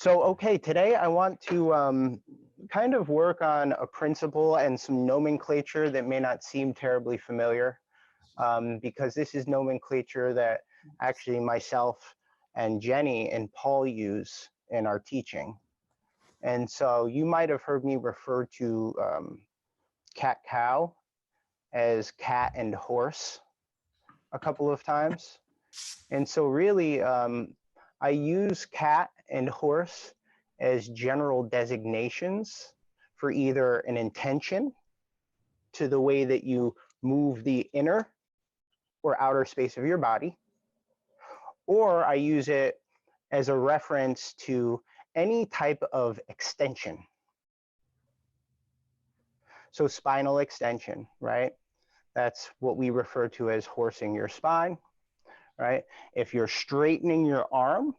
Okay, today I want to kind of work on a principle and some nomenclature that may not seem terribly familiar, because this is nomenclature that actually myself and Jenny and Paul use in our teaching. And so you might have heard me refer to cat-cow as cat and horse a couple of times. And so really, I use cat and horse as general designations for either an intention to the way that you move the inner or outer space of your body, or I use it as a reference to any type of extension. So spinal extension, right? That's what we refer to as horsing your spine, right? If you're straightening your arm,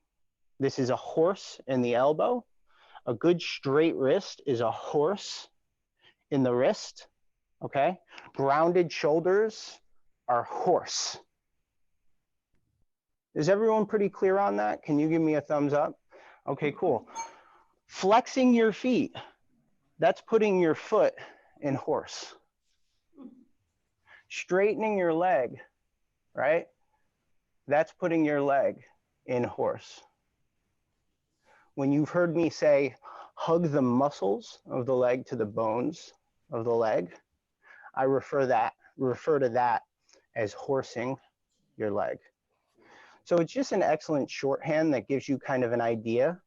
this is a horse in the elbow. A good straight wrist is a horse in the wrist, okay? Grounded shoulders are horse. Is everyone pretty clear on that? Can you give me a thumbs up? Okay, cool. Flexing your feet, that's putting your foot in horse. Straightening your leg, right? That's putting your leg in horse. When you've heard me say, hug the muscles of the leg to the bones of the leg, I refer to that as horsing your leg. So it's just an excellent shorthand that gives you kind of an idea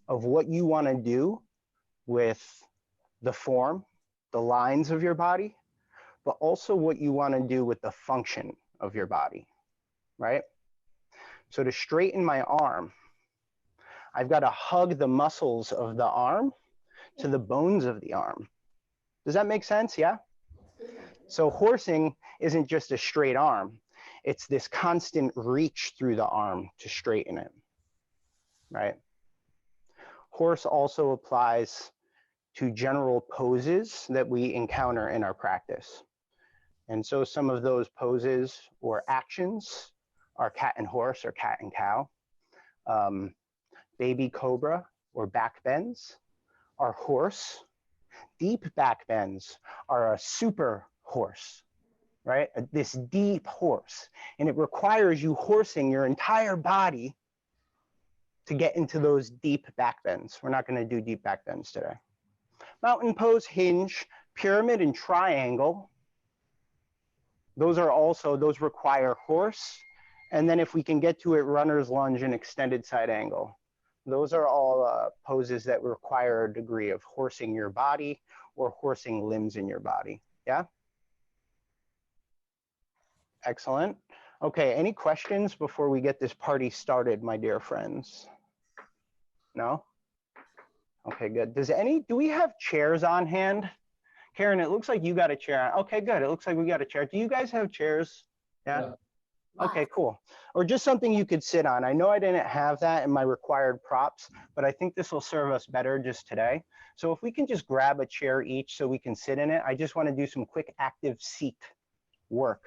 of what you want to do with the form, the lines of your body, but also what you want to do with the function of your body, right? So to straighten my arm, I've got to hug the muscles of the arm to the bones of the arm. Does that make sense? Yeah? So horsing isn't just a straight arm. It's this constant reach through the arm to straighten it, right? Horse also applies to general poses that we encounter in our practice. And so some of those poses or actions are cat and horse or cat and cow. Baby cobra or back bends are horse. Deep back bends are a super horse, right? This deep horse. And it requires you horsing your entire body to get into those deep back bends. We're not going to do deep back bends today. Mountain pose, hinge, pyramid, and triangle. Those require horse. And then if we can get to it, runner's lunge and extended side angle. Those are all poses that require a degree of horsing your body or horsing limbs in your body. Yeah? Excellent. Okay, any questions before we get this party started, my dear friends? No? Okay, good. Do we have chairs on hand? Karen, it looks like you got a chair. Okay, good. It looks like we got a chair. Do you guys have chairs? Yeah? Okay, cool. Or just something you could sit on. I know I didn't have that in my required props, but I think this will serve us better just today. So if we can just grab a chair each so we can sit in it, I just want to do some quick active seat work.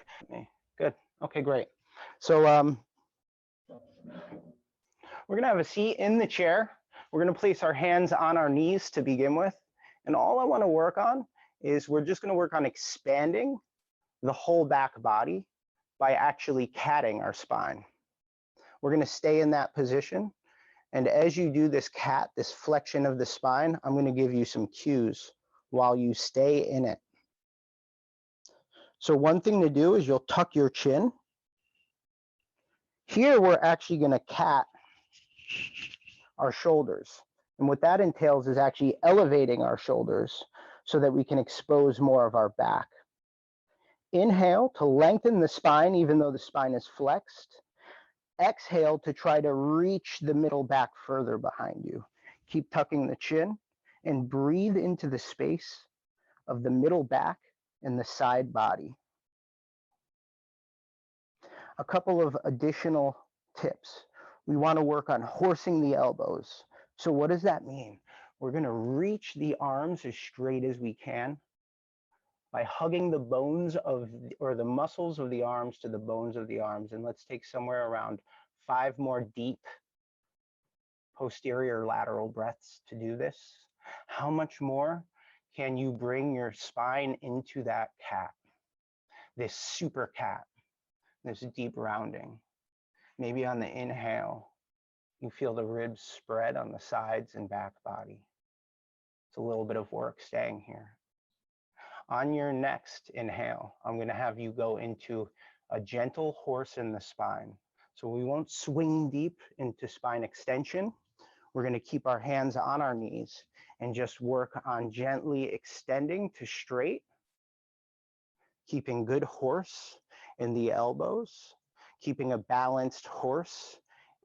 Good. Okay, great. So we're going to have a seat in the chair. We're going to place our hands on our knees to begin with. And all I want to work on is we're just going to work on expanding the whole back body by actually catting our spine. We're going to stay in that position. And as you do this cat, this flexion of the spine, I'm going to give you some cues while you stay in it. So one thing to do is you'll tuck your chin. Here, we're actually going to cat our shoulders. And what that entails is actually elevating our shoulders so that we can expose more of our back. Inhale to lengthen the spine, even though the spine is flexed. Exhale to try to reach the middle back further behind you. Keep tucking the chin and breathe into the space of the middle back and the side body. A couple of additional tips. We want to work on horsing the elbows. So what does that mean? We're going to reach the arms as straight as we can by hugging the bones or the muscles of the arms to the bones of the arms. And let's take somewhere around 5 more deep posterior lateral breaths to do this, how much more can you bring your spine into that cat, this super cat, this deep rounding? Maybe on the inhale, you feel the ribs spread on the sides and back body. It's a little bit of work staying here. On your next inhale, I'm going to have you go into a gentle horse in the spine. So we won't swing deep into spine extension. We're going to keep our hands on our knees and just work on gently extending to straight, keeping good horse in the elbows, keeping a balanced horse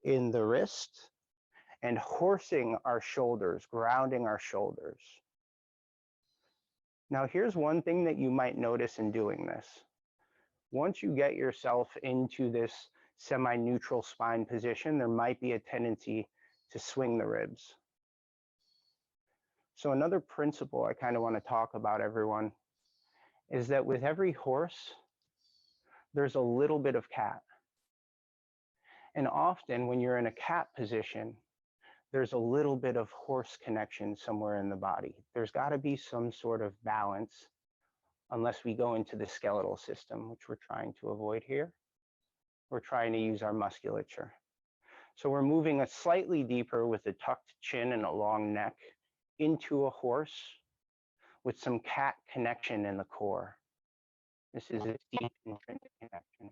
in the wrist, and horsing our shoulders, grounding our shoulders. Now, here's one thing that you might notice in doing this. Once you get yourself into this semi-neutral spine position, there might be a tendency to swing the ribs. So another principle I kind of want to talk about, everyone, is that with every horse, there's a little bit of cat. And often when you're in a cat position, there's a little bit of horse connection somewhere in the body. There's got to be some sort of balance, unless we go into the skeletal system, which we're trying to avoid here. We're trying to use our musculature. So we're moving a slightly deeper with a tucked chin and a long neck into a horse with some cat connection in the core. This is a deep intrinsic connection.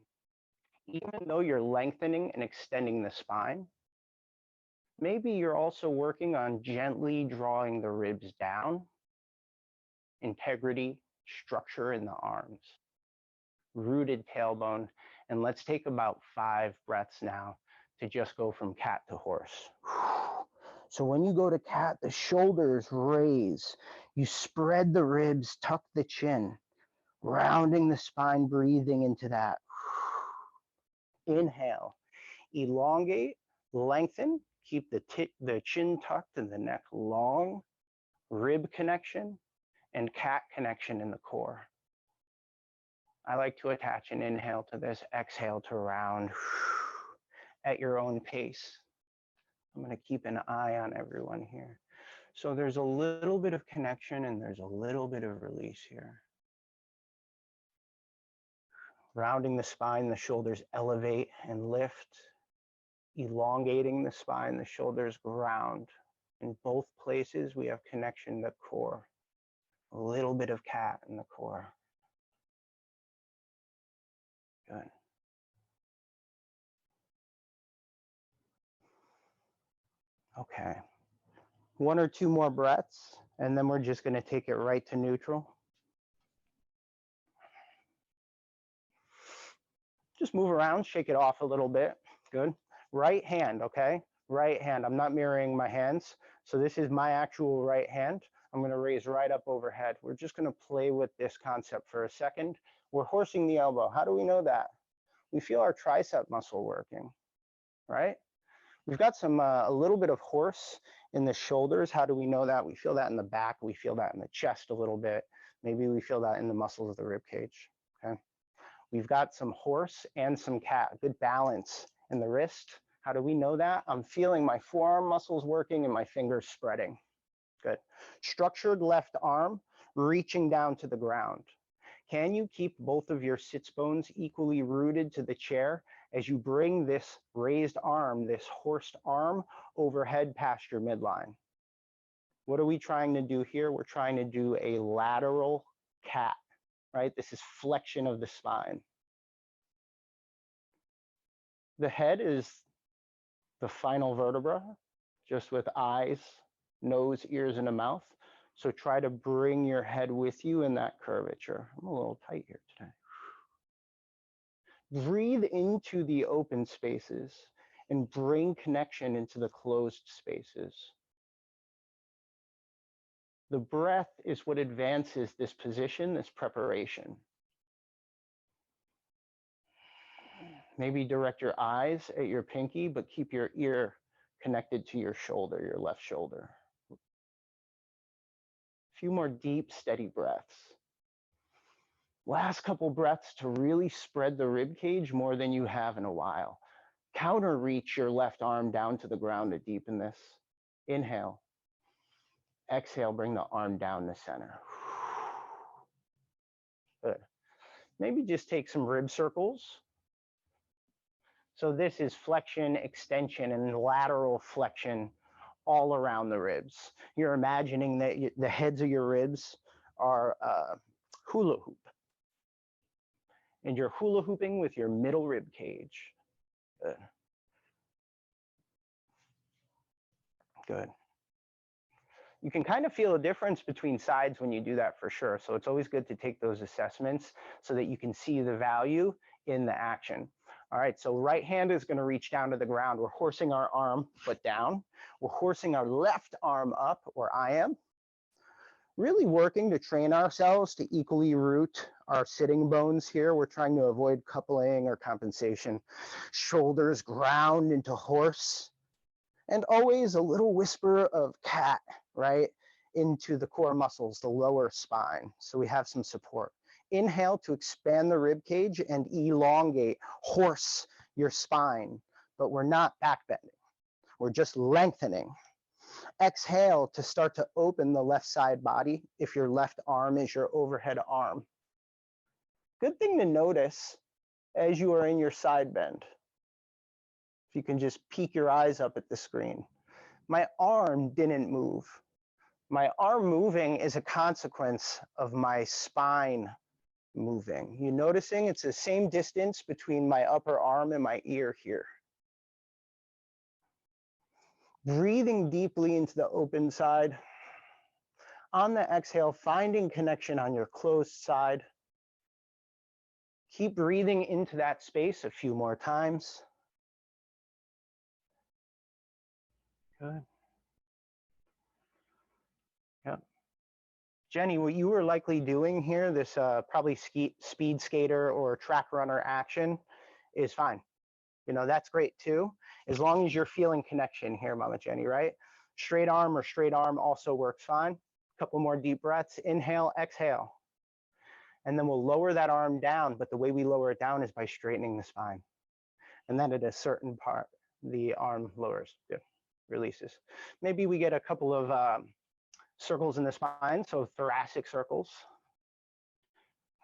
Even though you're lengthening and extending the spine, maybe you're also working on gently drawing the ribs down, integrity, structure in the arms, rooted tailbone. And let's take about 5 breaths now to just go from cat to horse. So when you go to cat, the shoulders raise. You spread the ribs, tuck the chin, rounding the spine, breathing into that. Inhale, elongate, lengthen, keep the chin tucked and the neck long, rib connection, and cat connection in the core. I like to attach an inhale to this, exhale to round at your own pace. I'm going to keep an eye on everyone here. So there's a little bit of connection and there's a little bit of release here. Rounding the spine, the shoulders elevate and lift. Elongating the spine, the shoulders ground. In both places, we have connection to core. A little bit of cat in the core. Good. Okay. 1 or 2 more breaths, and then we're just going to take it right to neutral. Just move around, shake it off a little bit. Good. Right hand, okay? Right hand. I'm not mirroring my hands. So this is my actual right hand. I'm going to raise right up overhead. We're just going to play with this concept for a second. We're horsing the elbow. How do we know that? We feel our tricep muscle working, right? We've got some a little bit of horse in the shoulders. How do we know that? We feel that in the back. We feel that in the chest a little bit. Maybe we feel that in the muscles of the rib cage, okay? We've got some horse and some cat, good balance in the wrist. How do we know that? I'm feeling my forearm muscles working and my fingers spreading. Good. Structured left arm reaching down to the ground. Can you keep both of your sits bones equally rooted to the chair as you bring this raised arm, this horsed arm, overhead past your midline? What are we trying to do here? We're trying to do a lateral cat, right? This is flexion of the spine. The head is the final vertebra, just with eyes, nose, ears, and a mouth. So try to bring your head with you in that curvature. I'm a little tight here today. Breathe into the open spaces and bring connection into the closed spaces. The breath is what advances this position, this preparation. Maybe direct your eyes at your pinky, but keep your ear connected to your shoulder, your left shoulder. A few more deep, steady breaths. Last couple breaths to really spread the rib cage more than you have in a while. Counter reach your left arm down to the ground to deepen this. Inhale. Exhale, bring the arm down the center. Good. Maybe just take some rib circles. So this is flexion, extension, and lateral flexion all around the ribs. You're imagining that the heads of your ribs are hula hoop. And you're hula hooping with your middle rib cage. Good. Good. You can kind of feel a difference between sides when you do that for sure. So it's always good to take those assessments so that you can see the value in the action. All right, so right hand is going to reach down to the ground. We're horsing our arm, foot down. We're horsing our left arm up, or I am. Really working to train ourselves to equally root our sitting bones here. We're trying to avoid coupling or compensation. Shoulders ground into horse. And always a little whisper of cat, right, into the core muscles, the lower spine. So we have some support. Inhale to expand the rib cage and elongate, horse your spine, but we're not back bending. We're just lengthening. Exhale to start to open the left side body if your left arm is your overhead arm. Good thing to notice as you are in your side bend. If you can just peek your eyes up at the screen. My arm didn't move. My arm moving is a consequence of my spine moving. You noticing it's the same distance between my upper arm and my ear here. Breathing deeply into the open side. On the exhale, finding connection on your closed side. Keep breathing into that space a few more times. Good. Yep. Jenny, what you were likely doing here, this probably speed skater or track runner action is fine. You know, that's great too, as long as you're feeling connection here, Mama Jenny, right? Straight arm or straight arm also works fine. A couple more deep breaths, inhale, exhale. And then we'll lower that arm down, but the way we lower it down is by straightening the spine. And then at a certain part, the arm lowers, releases. Maybe we get a couple of circles in the spine, so thoracic circles.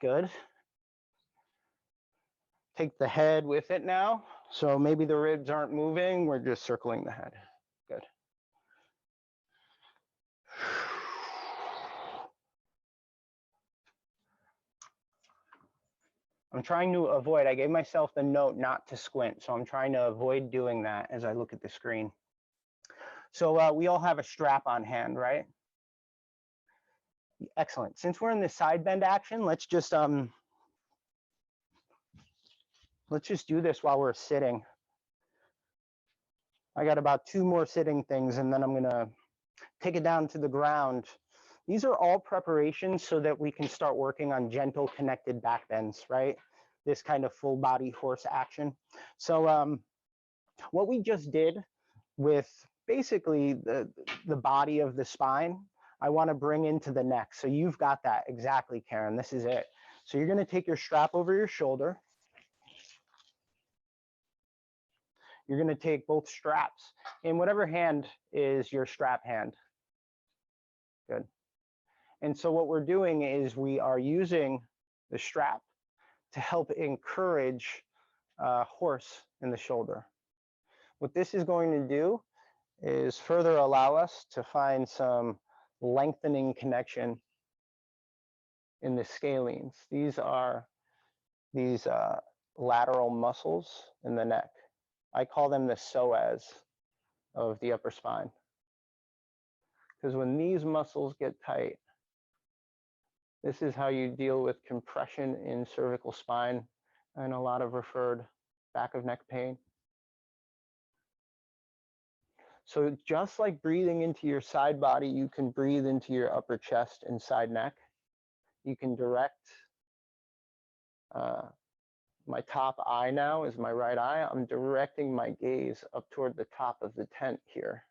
Good. Take the head with it now. So maybe the ribs aren't moving, we're just circling the head. Good. I'm trying to avoid, I gave myself the note not to squint, so I'm trying to avoid doing that as I look at the screen. So we all have a strap on hand, right? Excellent. Since we're in the side bend action, let's just do this while we're sitting. I got about 2 more sitting things, and then I'm gonna take it down to the ground. These are all preparations so that we can start working on gentle connected back bends, right? This kind of full body horse action. So what we just did with basically the body of the spine, I want to bring into the neck. So you've got that exactly, Karen. This is it. So you're going to take your strap over your shoulder. You're going to take both straps in whatever hand is your strap hand. Good. And so what we're doing is we are using the strap to help encourage horse in the shoulder. What this is going to do is further allow us to find some lengthening connection in the scalenes. These are these lateral muscles in the neck. I call them the psoas of the upper spine. Because when these muscles get tight, this is how you deal with compression in cervical spine and a lot of referred back of neck pain. So just like breathing into your side body, you can breathe into your upper chest and side neck. You can direct, my top eye now is my right eye. I'm directing my gaze up toward the top of the tent here.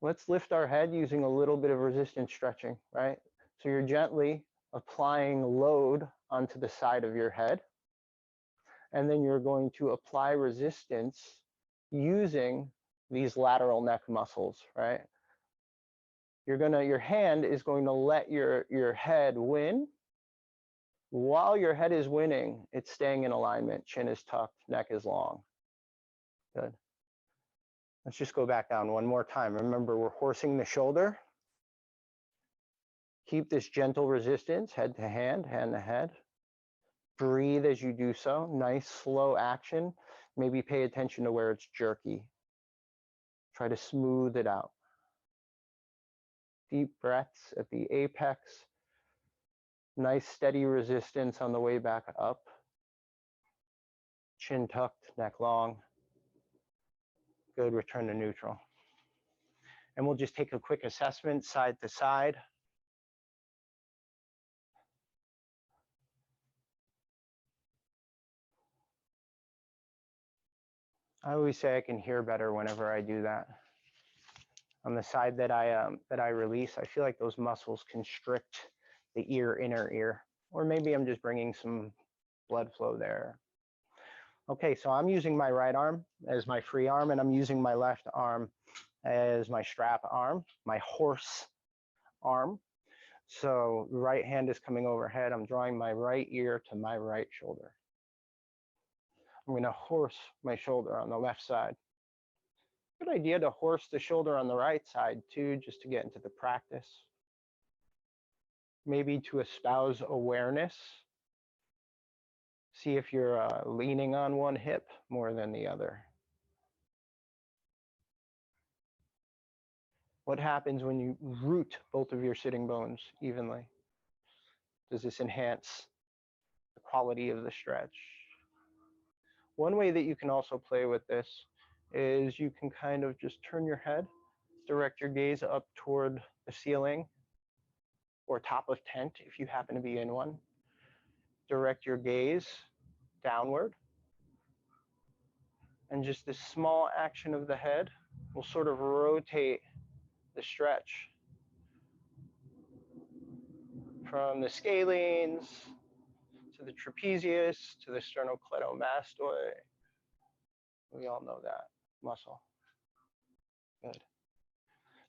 Let's lift our head using a little bit of resistance stretching, right? So you're gently applying load onto the side of your head. And then you're going to apply resistance using these lateral neck muscles, right? Your hand is going to let your head win. While your head is winning, it's staying in alignment. Chin is tucked, neck is long. Good. Let's just go back down one more time. Remember, we're horsing the shoulder. Keep this gentle resistance, head to hand to head. Breathe as you do so. Nice, slow action. Maybe pay attention to where it's jerky. Try to smooth it out. Deep breaths at the apex. Nice, steady resistance on the way back up. Chin tucked, neck long. Good, return to neutral. And we'll just take a quick assessment side to side. I always say I can hear better whenever I do that. On the side that I release, I feel like those muscles constrict the inner ear, or maybe I'm just bringing some blood flow there. Okay, so I'm using my right arm as my free arm, and I'm using my left arm as my strap arm, my horse arm. So right hand is coming overhead. I'm drawing my right ear to my right shoulder. I'm going to horse my shoulder on the left side. Good idea to horse the shoulder on the right side too, just to get into the practice. Maybe to espouse awareness. See if you're leaning on one hip more than the other. What happens when you root both of your sitting bones evenly? Does this enhance the quality of the stretch? One way that you can also play with this is you can kind of just turn your head, direct your gaze up toward the ceiling or top of tent if you happen to be in one. Direct your gaze downward. And just this small action of the head will sort of rotate the stretch from the scalenes to the trapezius to the sternocleidomastoid. We all know that muscle. Good.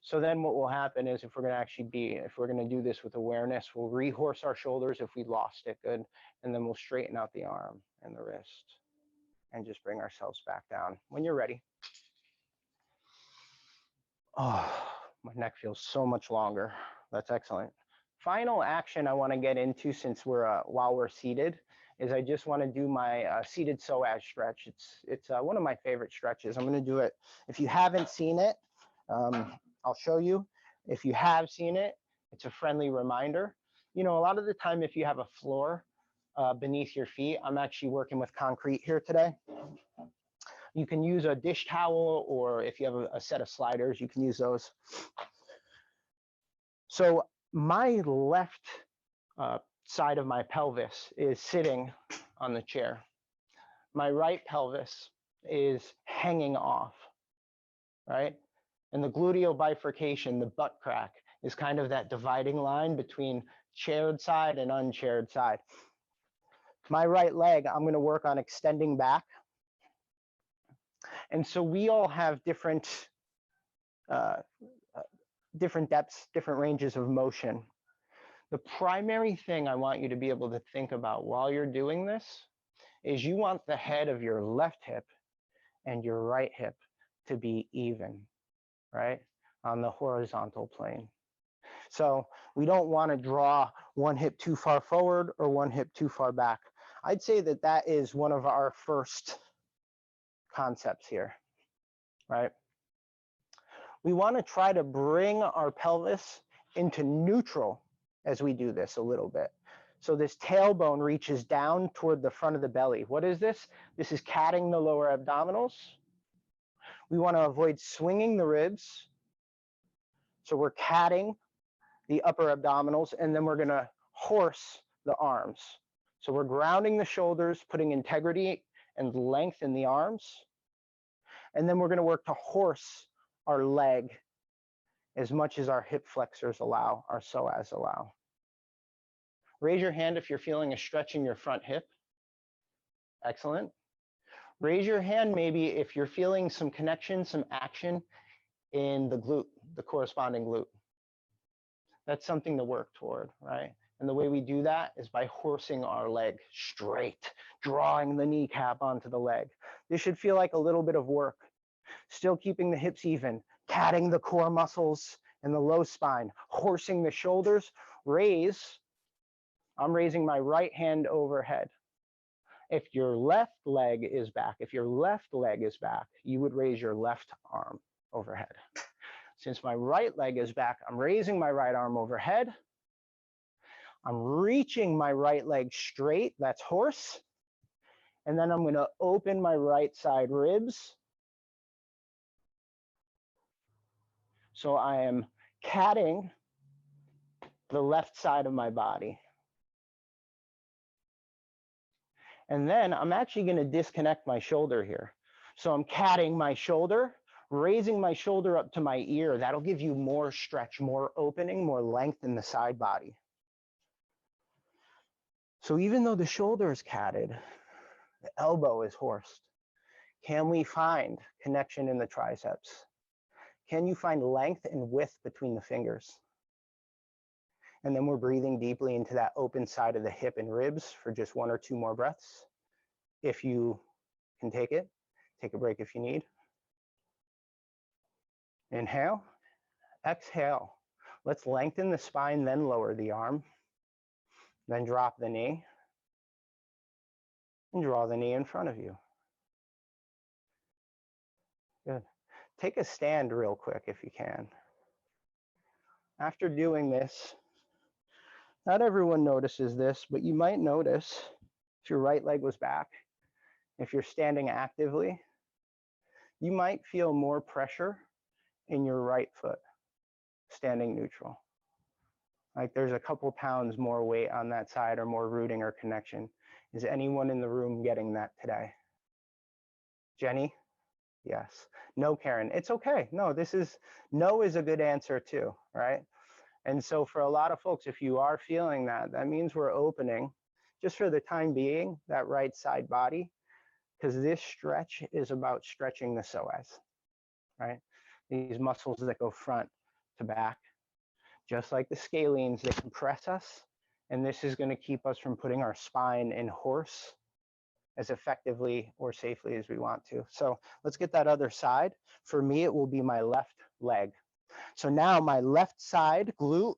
So then what will happen is if we're going to do this with awareness, we'll rehorse our shoulders if we lost it, good, and then we'll straighten out the arm and the wrist and just bring ourselves back down when you're ready. Oh, my neck feels so much longer. That's excellent. Final action I want to get into since while we're seated is I just want to do my seated psoas stretch. It's one of my favorite stretches. I'm going to do it. If you haven't seen it, I'll show you. If you have seen it, it's a friendly reminder. You know, a lot of the time if you have a floor beneath your feet, I'm actually working with concrete here today. You can use a dish towel, or if you have a set of sliders, you can use those. So my left side of my pelvis is sitting on the chair. My right pelvis is hanging off, right? And the gluteal bifurcation, the butt crack, is kind of that dividing line between chaired side and unchaired side. My right leg, I'm going to work on extending back. And so we all have different depths, different ranges of motion. The primary thing I want you to be able to think about while you're doing this is you want the head of your left hip and your right hip to be even, right, on the horizontal plane. So we don't want to draw one hip too far forward or one hip too far back. I'd say that that is one of our first concepts here, right? We want to try to bring our pelvis into neutral as we do this a little bit. So this tailbone reaches down toward the front of the belly. What is this? This is catting the lower abdominals. We want to avoid swinging the ribs. So we're catting the upper abdominals, and then we're going to horse the arms. So we're grounding the shoulders, putting integrity and length in the arms. And then we're going to work to horse our leg as much as our hip flexors allow, our psoas allow. Raise your hand if you're feeling a stretch in your front hip. Excellent. Raise your hand maybe if you're feeling some connection, some action in the glute, the corresponding glute. That's something to work toward, right? And the way we do that is by horsing our leg straight, drawing the kneecap onto the leg. This should feel like a little bit of work. Still keeping the hips even, catting the core muscles and the low spine, horsing the shoulders, raise. I'm raising my right hand overhead. If your left leg is back, you would raise your left arm overhead. Since my right leg is back, I'm raising my right arm overhead. I'm reaching my right leg straight, that's horse. And then I'm gonna open my right side ribs. So I am catting the left side of my body. And then I'm actually gonna disconnect my shoulder here. So I'm catting my shoulder, raising my shoulder up to my ear. That'll give you more stretch, more opening, more length in the side body. So even though the shoulder is catted, the elbow is horsed. Can we find connection in the triceps? Can you find length and width between the fingers? And then we're breathing deeply into that open side of the hip and ribs for just 1 or 2 more breaths. If you can take it, take a break if you need. Inhale, exhale. Let's lengthen the spine, then lower the arm. Then drop the knee. And draw the knee in front of you. Good. Take a stand real quick if you can. After doing this, not everyone notices this, but you might notice if your right leg was back, if you're standing actively, you might feel more pressure in your right foot, standing neutral. Like there's a couple pounds more weight on that side or more rooting or connection. Is anyone in the room getting that today? Jenny? Yes. No, Karen, it's okay. No, no is a good answer too, right? And so for a lot of folks, if you are feeling that, that means we're opening, just for the time being, that right side body, because this stretch is about stretching the psoas, right? These muscles that go front to back, just like the scalenes, they compress us, and this is going to keep us from putting our spine in horse as effectively or safely as we want to. So let's get that other side. For me, it will be my left leg. So now my left side glute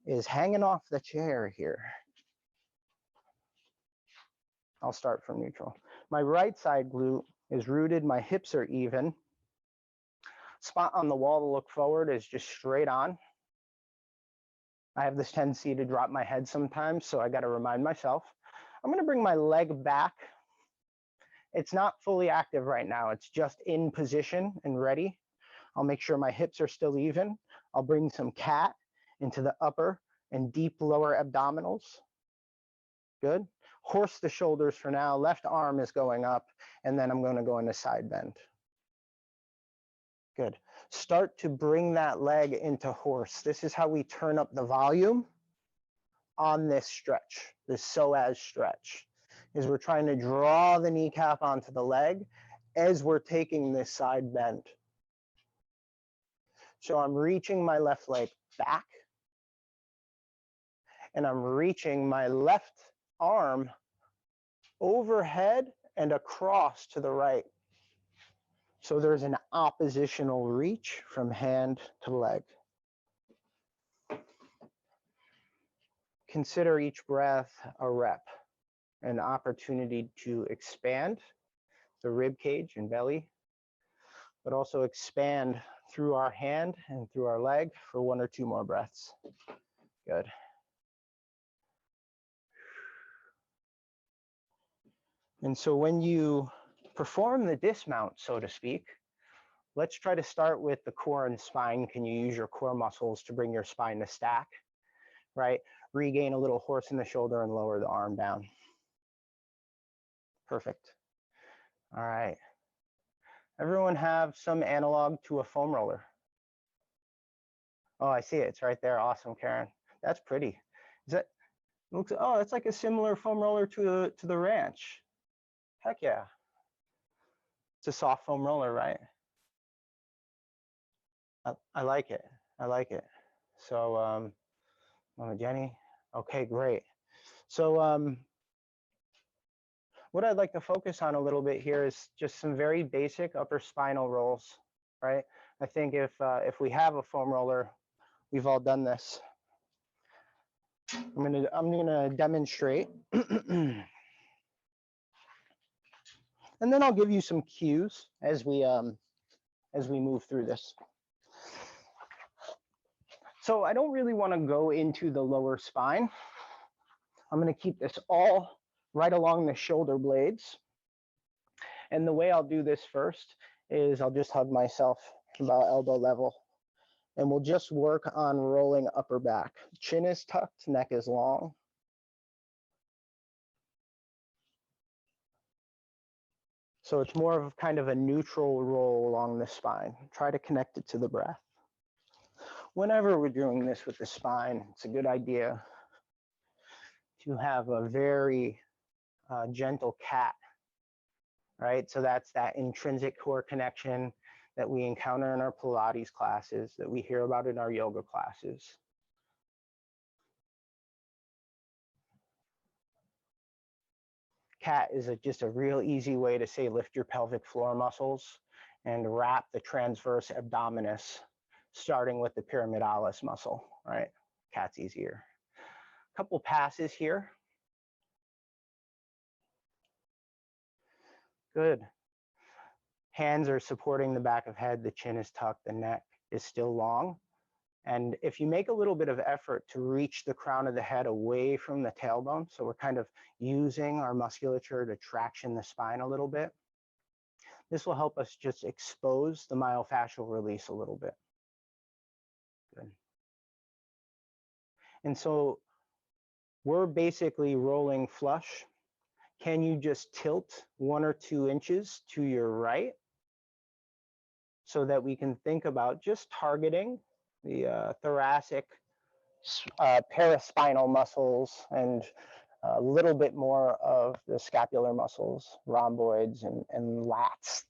is hanging off the chair here. I'll start from neutral. My right side glute is rooted, my hips are even. Spot on the wall to look forward is just straight on. I have this tendency to drop my head sometimes, so I got to remind myself. I'm going to bring my leg back. It's not fully active right now. It's just in position and ready. I'll make sure my hips are still even. I'll bring some cat into the upper and deep lower abdominals. Good. Horse the shoulders for now. Left arm is going up, and then I'm going to go into side bend. Good. Start to bring that leg into horse. This is how we turn up the volume on this stretch, this psoas stretch, is we're trying to draw the kneecap onto the leg as we're taking this side bend. So I'm reaching my left leg back, and I'm reaching my left arm overhead and across to the right. So there's an oppositional reach from hand to leg. Consider each breath a rep, an opportunity to expand the rib cage and belly, but also expand through our hand and through our leg for 1 or 2 more breaths. Good. And so when you perform the dismount, so to speak, let's try to start with the core and spine. Can you use your core muscles to bring your spine to stack, right? Regain a little horse in the shoulder and lower the arm down. Perfect. All right. Everyone have some analog to a foam roller? Oh, I see it. It's right there. Awesome, Karen. That's pretty. Looks, oh, it's like a similar foam roller to the ranch. Heck yeah. It's a soft foam roller, right? I like it. I like it. So, Mama Jenny, okay, great. So, what I'd like to focus on a little bit here is just some very basic upper spinal rolls, right? I think if we have a foam roller, we've all done this. I'm gonna demonstrate, and then I'll give you some cues as we move through this. So I don't really want to go into the lower spine. I'm going to keep this all right along the shoulder blades. And the way I'll do this first is I'll just hug myself about elbow level. And we'll just work on rolling upper back. Chin is tucked, neck is long. So it's more of kind of a neutral roll along the spine. Try to connect it to the breath. Whenever we're doing this with the spine, it's a good idea to have a very gentle cat, right? So that's that intrinsic core connection that we encounter in our Pilates classes, that we hear about in our yoga classes. Cat is just a real easy way to say lift your pelvic floor muscles and wrap the transverse abdominis, starting with the pyramidalis muscle, right? Cat's easier. A couple passes here. Good. Hands are supporting the back of head, the chin is tucked, the neck is still long. And if you make a little bit of effort to reach the crown of the head away from the tailbone, so we're kind of using our musculature to traction the spine a little bit, this will help us just expose the myofascial release a little bit. Good. And so we're basically rolling flush. Can you just tilt 1 or 2 inches to your right so that we can think about just targeting the thoracic paraspinal muscles and a little bit more of the scapular muscles, rhomboids and lats.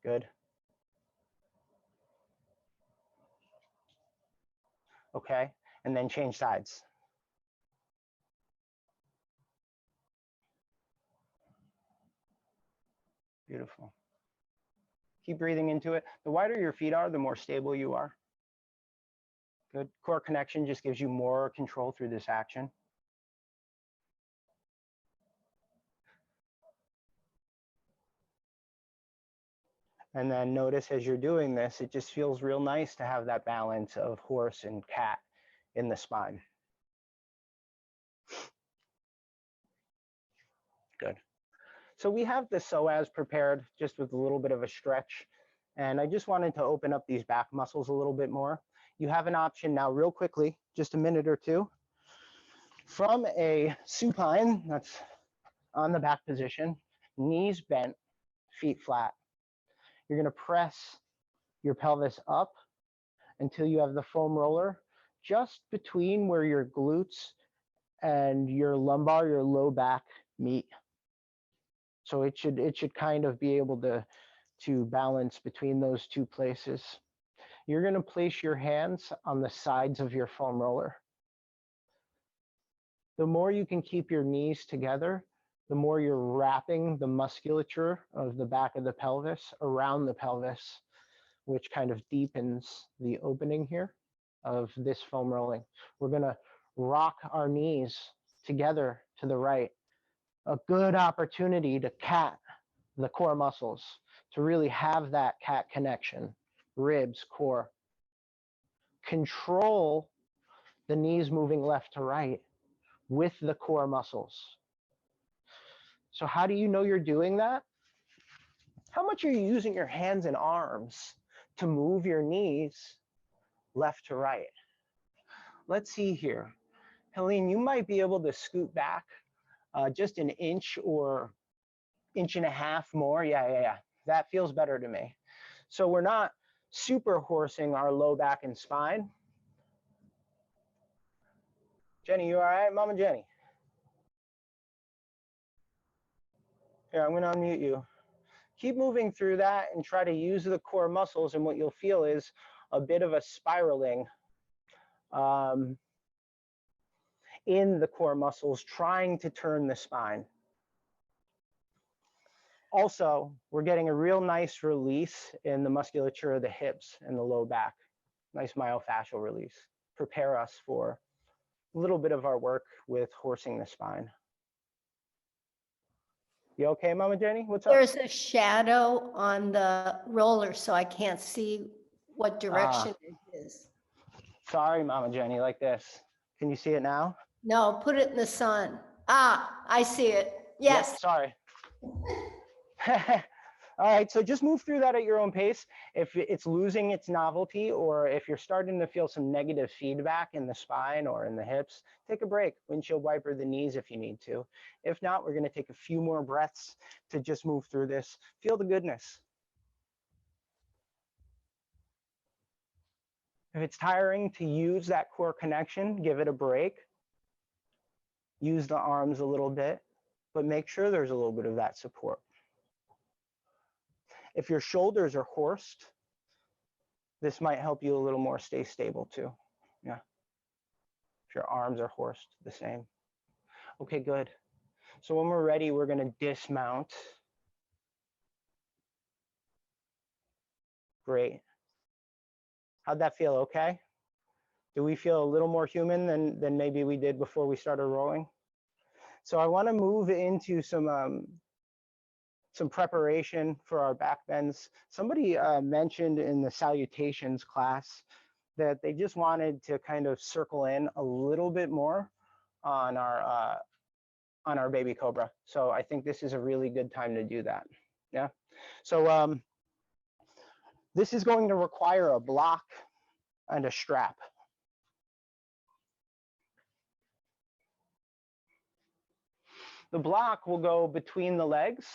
Good. Okay, and then change sides. Beautiful. Keep breathing into it. The wider your feet are, the more stable you are. Good. Core connection just gives you more control through this action. And then notice as you're doing this, it just feels real nice to have that balance of horse and cat in the spine. Good. So we have the psoas prepared just with a little bit of a stretch. And I just wanted to open up these back muscles a little bit more. You have an option now real quickly, just a minute or two. From a supine, that's on the back position, knees bent, feet flat. You're gonna press your pelvis up until you have the foam roller just between where your glutes and your lumbar, your low back meet. So it should kind of be able to balance between those two places. You're gonna place your hands on the sides of your foam roller. The more you can keep your knees together, the more you're wrapping the musculature of the back of the pelvis around the pelvis, which kind of deepens the opening here of this foam rolling. We're gonna rock our knees together to the right. A good opportunity to cat the core muscles, to really have that cat connection, ribs, core. Control the knees moving left to right with the core muscles. So how do you know you're doing that? How much are you using your hands and arms to move your knees left to right? Let's see here. Helene, you might be able to scoot back just an inch or inch and a half more. Yeah. That feels better to me. So we're not super horsing our low back and spine. Jenny, you all right? Mama Jenny. Here, I'm gonna unmute you. Keep moving through that and try to use the core muscles, and what you'll feel is a bit of a spiraling in the core muscles, trying to turn the spine. Also, we're getting a real nice release in the musculature of the hips and the low back. Nice myofascial release. Prepare us for a little bit of our work with horsing the spine. You okay, Mama Jenny? What's up? There's a shadow on the roller, so I can't see what direction it is. Sorry, Mama Jenny, like this. Can you see it now? No, put it in the sun. Ah, I see it. Yes. Yep, sorry. All right, so just move through that at your own pace. If it's losing its novelty, or if you're starting to feel some negative feedback in the spine or in the hips, take a break. Windshield wiper the knees if you need to. If not, we're gonna take a few more breaths to just move through this. Feel the goodness. If it's tiring to use that core connection, give it a break. Use the arms a little bit, but make sure there's a little bit of that support. If your shoulders are horsed, this might help you a little more stay stable too. Yeah. If your arms are horsed, the same. Okay, good. So when we're ready, we're gonna dismount. Great. How'd that feel, okay? Do we feel a little more human than maybe we did before we started rolling? So I wanna move into some preparation for our back bends. Somebody mentioned in the salutations class that they just wanted to kind of circle in a little bit more on our baby cobra. So I think this is a really good time to do that. Yeah. So this is going to require a block and a strap. The block will go between the legs,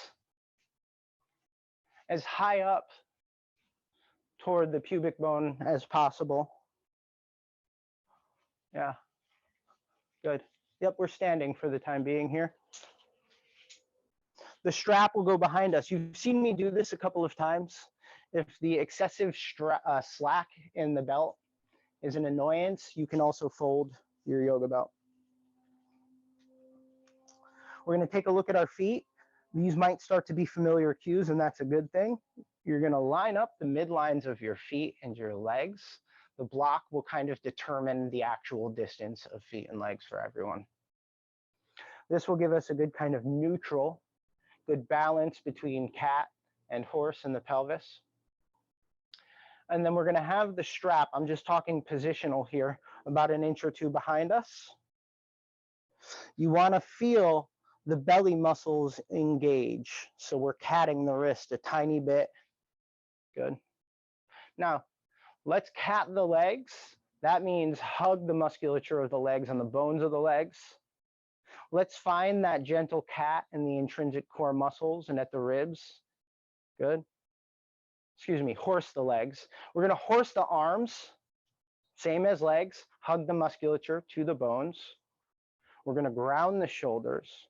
as high up toward the pubic bone as possible. Yeah, good. Yep, we're standing for the time being here. The strap will go behind us. You've seen me do this a couple of times. If the excessive slack in the belt is an annoyance, you can also fold your yoga belt. We're gonna take a look at our feet. These might start to be familiar cues, and that's a good thing. You're gonna line up the midlines of your feet and your legs. The block will kind of determine the actual distance of feet and legs for everyone. This will give us a good kind of neutral, good balance between cat and horse in the pelvis. And then we're gonna have the strap, I'm just talking positional here, about an inch or two behind us. You wanna feel the belly muscles engage. So we're catting the wrist a tiny bit. Good. Now, let's cat the legs. That means hug the musculature of the legs and the bones of the legs. Let's find that gentle cat in the intrinsic core muscles and at the ribs. Good. Excuse me, horse the legs. We're gonna horse the arms, same as legs, hug the musculature to the bones. We're gonna ground the shoulders.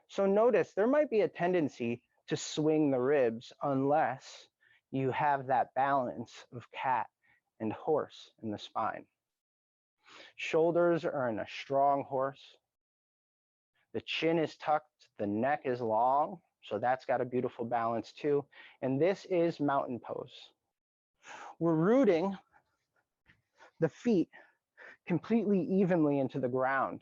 So notice there might be a tendency to swing the ribs unless you have that balance of cat and horse in the spine. Shoulders are in a strong horse. The chin is tucked, the neck is long, so that's got a beautiful balance too. And this is mountain pose. We're rooting the feet completely evenly into the ground.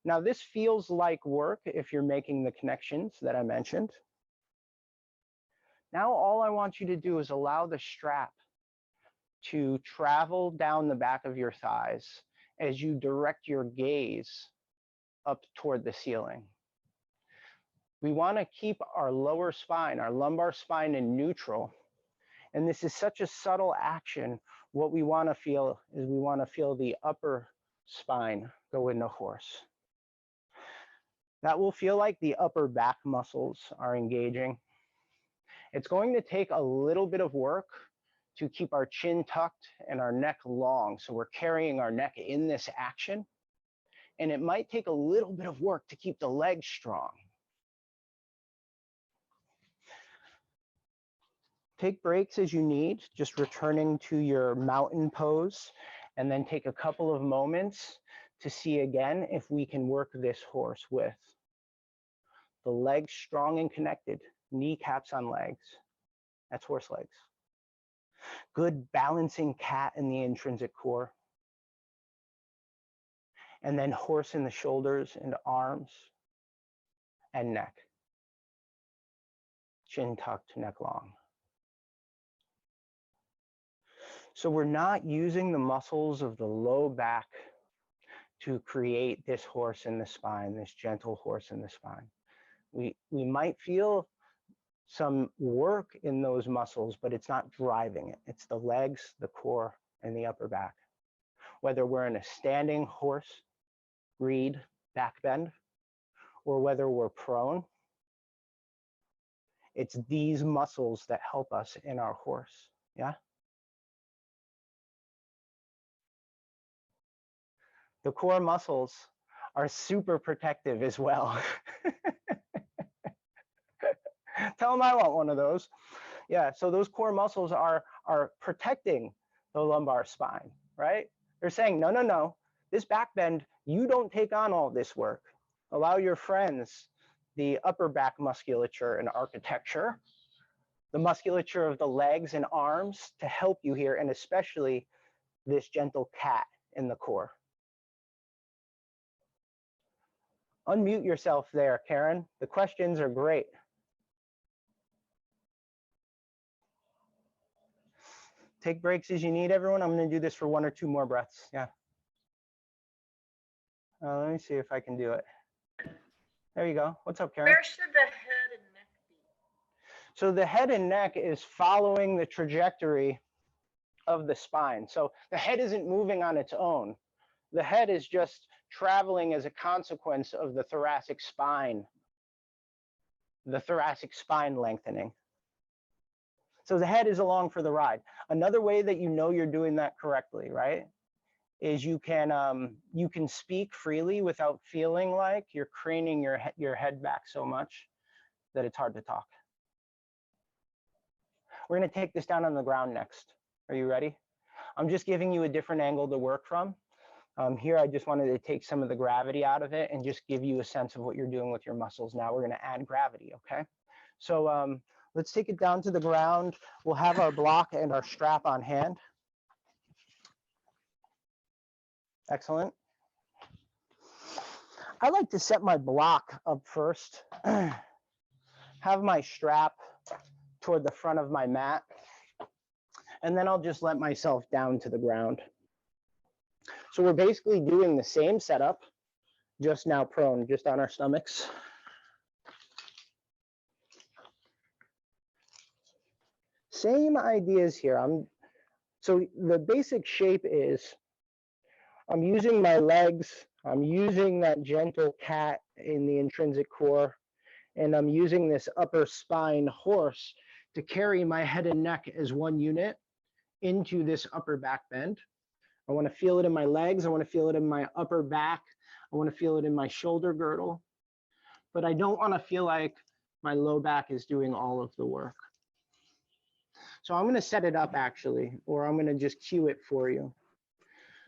Now this feels like work if you're making the connections that I mentioned. Now all I want you to do is allow the strap to travel down the back of your thighs as you direct your gaze up toward the ceiling. We want to keep our lower spine, our lumbar spine in neutral. And this is such a subtle action. What we want to feel is we want to feel the upper spine go into horse. That will feel like the upper back muscles are engaging. It's going to take a little bit of work to keep our chin tucked and our neck long. So we're carrying our neck in this action. And it might take a little bit of work to keep the legs strong. Take breaks as you need, just returning to your mountain pose, and then take a couple of moments to see again if we can work this horse with the legs strong and connected, kneecaps on legs. That's horse legs. Good balancing cat in the intrinsic core. And then horse in the shoulders and arms and neck. Chin tucked, neck long. So we're not using the muscles of the low back to create this horse in the spine, this gentle horse in the spine. We might feel some work in those muscles, but it's not driving it. It's the legs, the core, and the upper back. Whether we're in a standing horse, reed, back bend, or whether we're prone, it's these muscles that help us in our horse, yeah? The core muscles are super protective as well. Tell them I want one of those. Yeah, so those core muscles are protecting the lumbar spine, right? They're saying, no, no, no, this back bend, you don't take on all this work. Allow your friends, the upper back musculature and architecture, the musculature of the legs and arms to help you here, and especially this gentle cat in the core. Unmute yourself there, Karen. The questions are great. Take breaks as you need, everyone. I'm going to do this for 1 or 2 more breaths. Yeah. Let me see if I can do it. There you go. What's up, Karen? Where should the head and neck be? So the head and neck is following the trajectory of the spine. So the head isn't moving on its own. The head is just traveling as a consequence of the thoracic spine lengthening. So the head is along for the ride. Another way that you know you're doing that correctly, right, is you can speak freely without feeling like you're craning your head back so much that it's hard to talk. We're going to take this down on the ground next. Are you ready? I'm just giving you a different angle to work from. Here, I just wanted to take some of the gravity out of it and just give you a sense of what you're doing with your muscles. Now we're going to add gravity, okay? So let's take it down to the ground. We'll have our block and our strap on hand. Excellent. I like to set my block up first, have my strap toward the front of my mat, and then I'll just let myself down to the ground. So we're basically doing the same setup, just now prone, just on our stomachs. Same ideas here. So the basic shape is I'm using my legs, I'm using that gentle cat in the intrinsic core, and I'm using this upper spine horse to carry my head and neck as one unit into this upper back bend. I want to feel it in my legs. I want to feel it in my upper back. I want to feel it in my shoulder girdle. But I don't want to feel like my low back is doing all of the work. So I'm going to set it up actually, or I'm going to just cue it for you.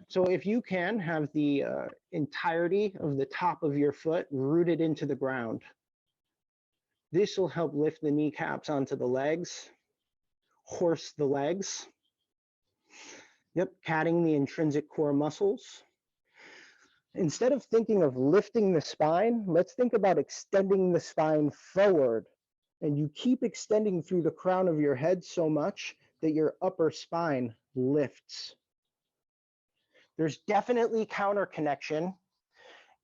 So if you can have the entirety of the top of your foot rooted into the ground, this will help lift the kneecaps onto the legs, horse the legs. Yep, catting the intrinsic core muscles. Instead of thinking of lifting the spine, let's think about extending the spine forward. And you keep extending through the crown of your head so much that your upper spine lifts. There's definitely counter connection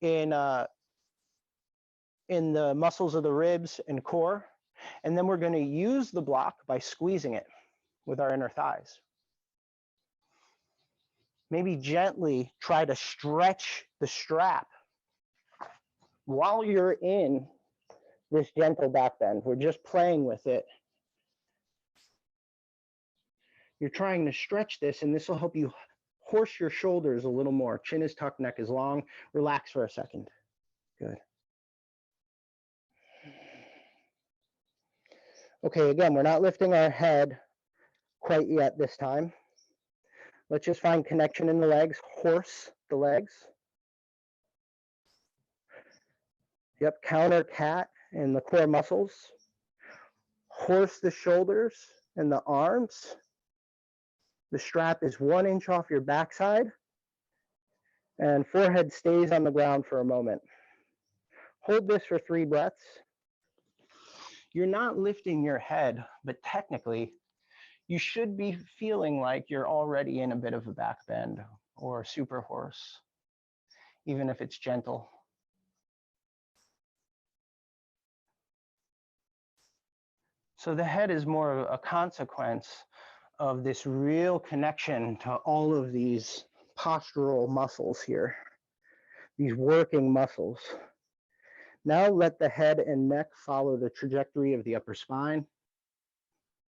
in the muscles of the ribs and core. And then we're going to use the block by squeezing it with our inner thighs. Maybe gently try to stretch the strap while you're in this gentle back bend. We're just playing with it You're trying to stretch this, and this will help you horse your shoulders a little more. Chin is tucked, neck is long. Relax for a second. Good. Okay, again, we're not lifting our head quite yet this time. Let's just find connection in the legs, horse the legs. Yep, counter cat in the core muscles. Horse the shoulders and the arms. The strap is 1 inch off your backside, and forehead stays on the ground for a moment. Hold this for 3 breaths. You're not lifting your head, but technically, you should be feeling like you're already in a bit of a back bend or super horse, even if it's gentle. So the head is more of a consequence of this real connection to all of these postural muscles here, these working muscles. Now let the head and neck follow the trajectory of the upper spine.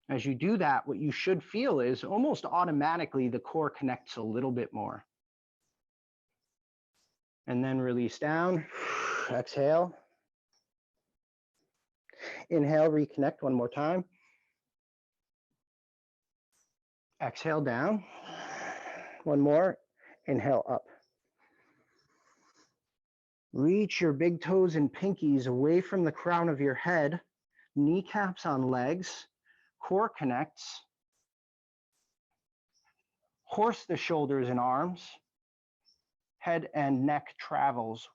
As you do that, what you should feel is almost automatically the core connects a little bit more. And then release down, exhale. Inhale, reconnect 1 more time. Exhale down. 1 more, inhale up. Reach your big toes and pinkies away from the crown of your head, kneecaps on legs, core connects. Horse the shoulders and arms. Head and neck travels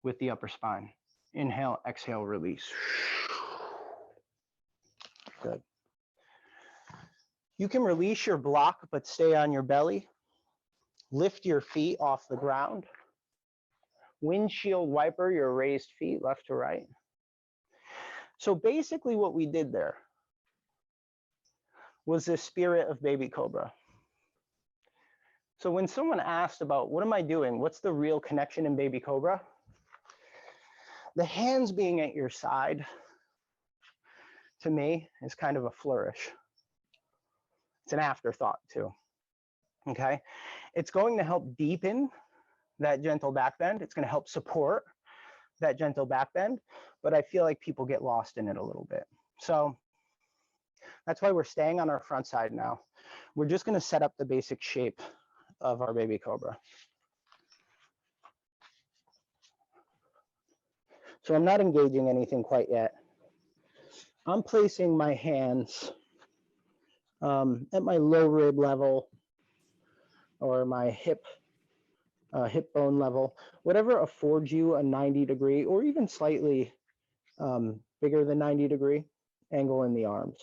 with the upper spine. Inhale, exhale, release. Good. You can release your block, but stay on your belly. Lift your feet off the ground. Windshield wiper your raised feet left to right. So basically what we did there was the spirit of baby cobra. So when someone asked about what am I doing, what's the real connection in baby cobra? The hands being at your side, to me, is kind of a flourish. It's an afterthought too, okay? It's going to help deepen that gentle back bend. It's going to help support that gentle back bend, but I feel like people get lost in it a little bit. So that's why we're staying on our front side now. We're just going to set up the basic shape of our baby cobra. So I'm not engaging anything quite yet. I'm placing my hands at my low rib level or my hip bone level, whatever affords you a 90-degree or even slightly bigger than 90-degree angle in the arms.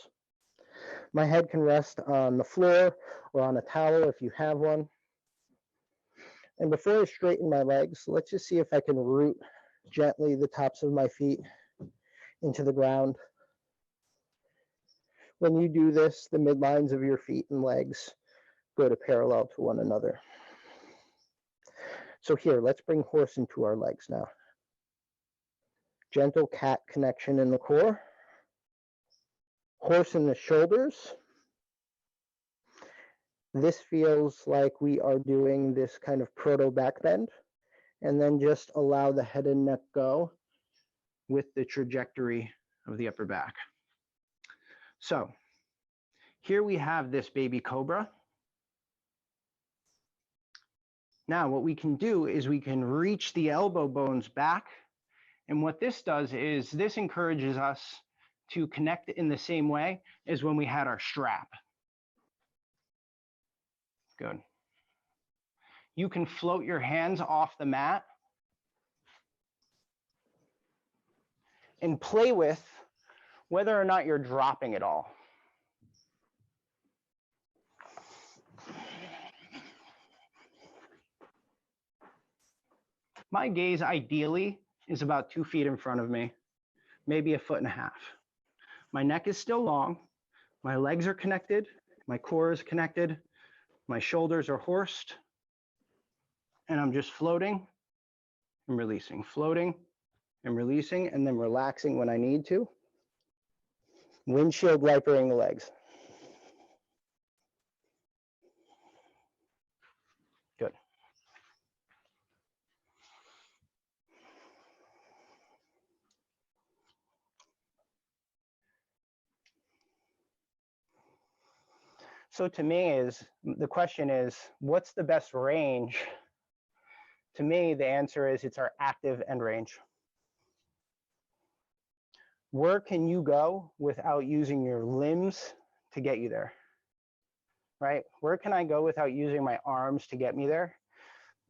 My head can rest on the floor or on a towel if you have one. And before I straighten my legs, let's just see if I can root gently the tops of my feet into the ground. When you do this, the midlines of your feet and legs go to parallel to one another. So here, let's bring horse into our legs now. Gentle cat connection in the core. Horse in the shoulders. This feels like we are doing this kind of proto back bend. And then just allow the head and neck go with the trajectory of the upper back. So here we have this baby cobra. Now what we can do is we can reach the elbow bones back. And what this does is this encourages us to connect in the same way as when we had our strap. Good. You can float your hands off the mat and play with whether or not you're dropping it all. My gaze ideally is about 2 feet in front of me, maybe 1.5 feet. My neck is still long, my legs are connected, my core is connected, my shoulders are horsed, and I'm just floating and releasing, floating and releasing, and then relaxing when I need to. Windshield wipering the legs. So to me the question is, what's the best range? To me, the answer is it's our active end range. Where can you go without using your limbs to get you there? Right? Where can I go without using my arms to get me there?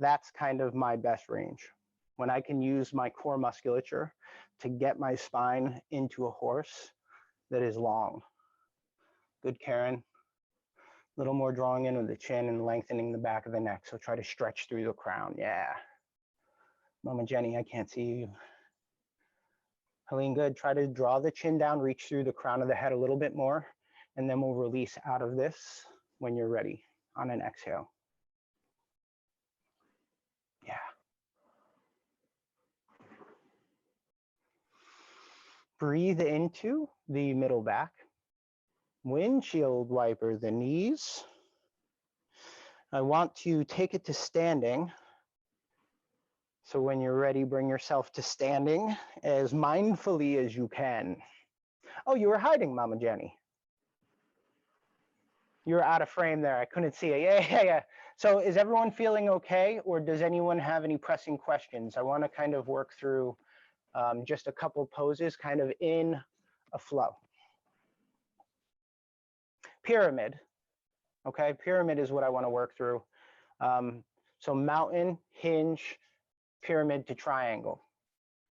That's kind of my best range. When I can use my core musculature to get my spine into a horse that is long. Good, Karen. A little more drawing in with the chin and lengthening the back of the neck. So try to stretch through the crown. Yeah. Mama Jenny, I can't see you. Helene, good. Try to draw the chin down, reach through the crown of the head a little bit more, and then we'll release out of this when you're ready on an exhale. Yeah. Breathe into the middle back. Windshield wiper the knees. I want to take it to standing. So when you're ready, bring yourself to standing as mindfully as you can. Oh, you were hiding, Mama Jenny. You were out of frame there. I couldn't see it. Yeah. So is everyone feeling okay, or does anyone have any pressing questions? I want to kind of work through just a couple poses kind of in a flow. Pyramid. Okay, pyramid is what I want to work through. So mountain, hinge, pyramid to triangle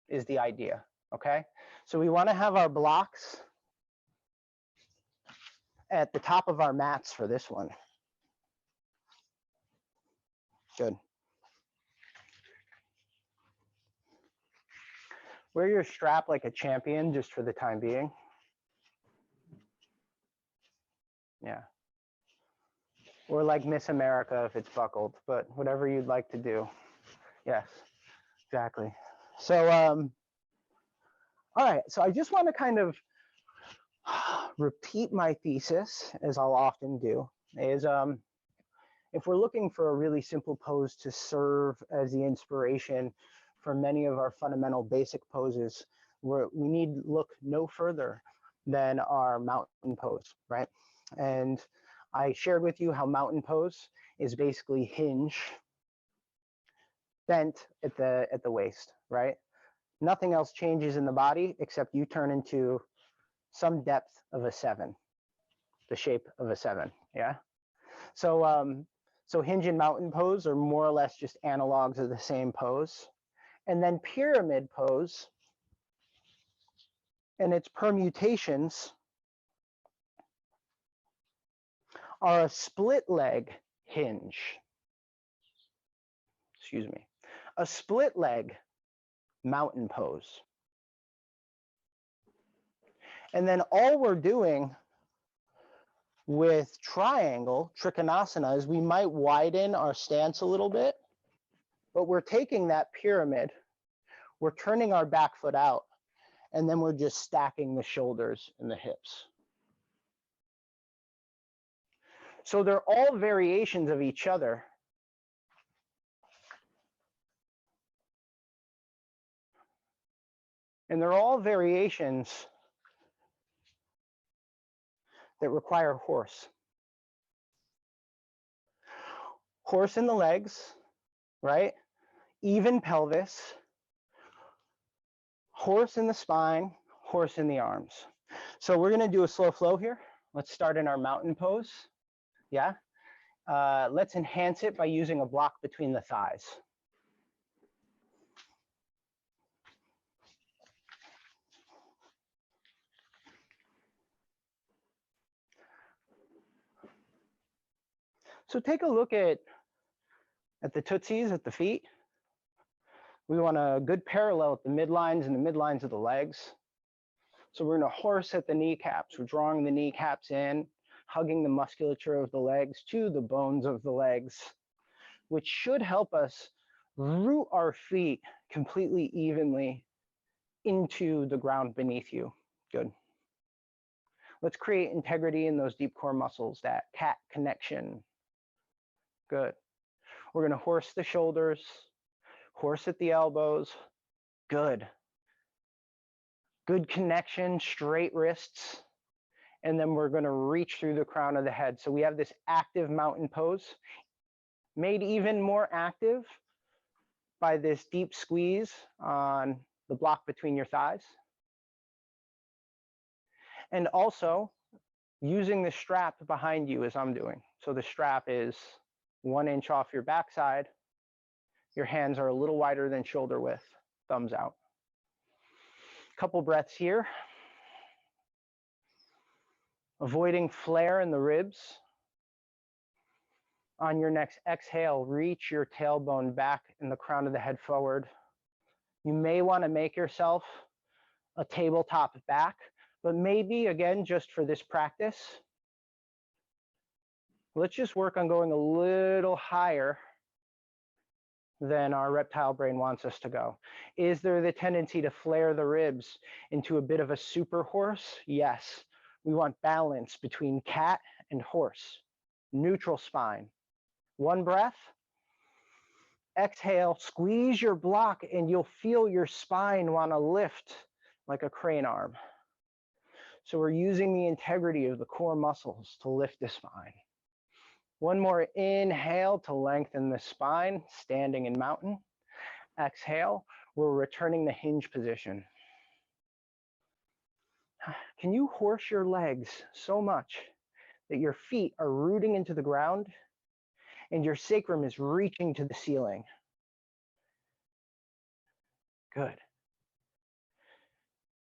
is the idea, okay? So we want to have our blocks at the top of our mats for this one. Good. Wear your strap like a champion just for the time being. Yeah. Or like Miss America if it's buckled, but whatever you'd like to do. Yes, exactly. So, all right, so I just want to kind of repeat my thesis, as I'll often do, is if we're looking for a really simple pose to serve as the inspiration for many of our fundamental basic poses, we need look no further than our mountain pose, right? And I shared with you how mountain pose is basically hinge bent at the waist, right? Nothing else changes in the body except you turn into some depth of a 7, the shape of a 7, yeah? So, so hinge and mountain pose are more or less just analogs of the same pose. And then pyramid pose and its permutations are a split leg hinge. Excuse me. A split leg mountain pose. And then all we're doing with triangle, trikonasana, is we might widen our stance a little bit, but we're taking that pyramid, we're turning our back foot out, and then we're just stacking the shoulders and the hips. So they're all variations of each other. And they're all variations that require horse. Horse in the legs, right? Even pelvis. Horse in the spine, horse in the arms. So we're going to do a slow flow here. Let's start in our mountain pose. Yeah. Let's enhance it by using a block between the thighs. So take a look at the tootsies at the feet. We want a good parallel at the midlines and the midlines of the legs. So we're going to horse at the kneecaps. We're drawing the kneecaps in, hugging the musculature of the legs to the bones of the legs, which should help us root our feet completely evenly into the ground beneath you. Good. Let's create integrity in those deep core muscles, that cat connection. Good. We're going to horse the shoulders, horse at the elbows. Good. Good connection, straight wrists. and then we're going to reach through the crown of the head. So we have this active mountain pose, made even more active by this deep squeeze on the block between your thighs. And also using the strap behind you as I'm doing. So the strap is 1 inch off your backside. Your hands are a little wider than shoulder width, thumbs out. Couple breaths here. Avoiding flare in the ribs. On your next exhale, reach your tailbone back and the crown of the head forward. You may want to make yourself a tabletop back, but maybe, again, just for this practice, let's just work on going a little higher than our reptile brain wants us to go. Is there the tendency to flare the ribs into a bit of a super horse? Yes. We want balance between cat and horse. Neutral spine. 1 breath. Exhale, squeeze your block, and you'll feel your spine want to lift like a crane arm. So we're using the integrity of the core muscles to lift the spine. 1 more inhale to lengthen the spine, standing in mountain. Exhale, we're returning the hinge position. Can you horse your legs so much that your feet are rooting into the ground and your sacrum is reaching to the ceiling? Good.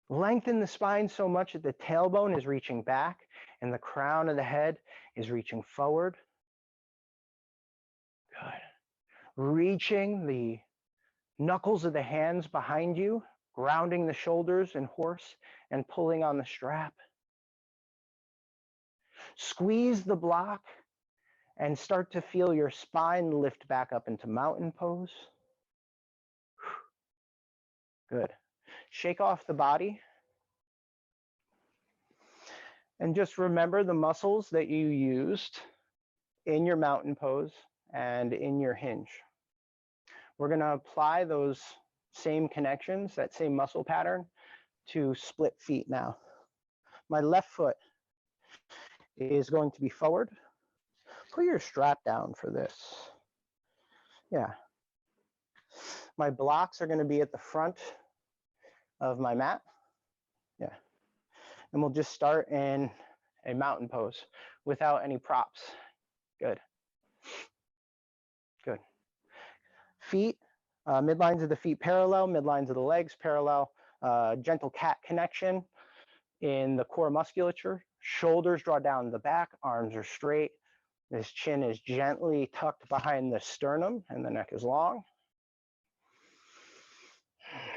Lengthen the spine so much that the tailbone is reaching back and the crown of the head is reaching forward. Good. Reaching the knuckles of the hands behind you, grounding the shoulders in horse and pulling on the strap. Squeeze the block and start to feel your spine lift back up into mountain pose. Good. Shake off the body. And just remember the muscles that you used in your mountain pose and in your hinge. We're going to apply those same connections, that same muscle pattern, to split feet now. My left foot is going to be forward. Put your strap down for this. Yeah. My blocks are going to be at the front of my mat. Yeah. And we'll just start in a mountain pose without any props. Good. Good. Feet, midlines of the feet parallel, midlines of the legs parallel, gentle cat connection in the core musculature. Shoulders draw down the back, arms are straight. This chin is gently tucked behind the sternum and the neck is long.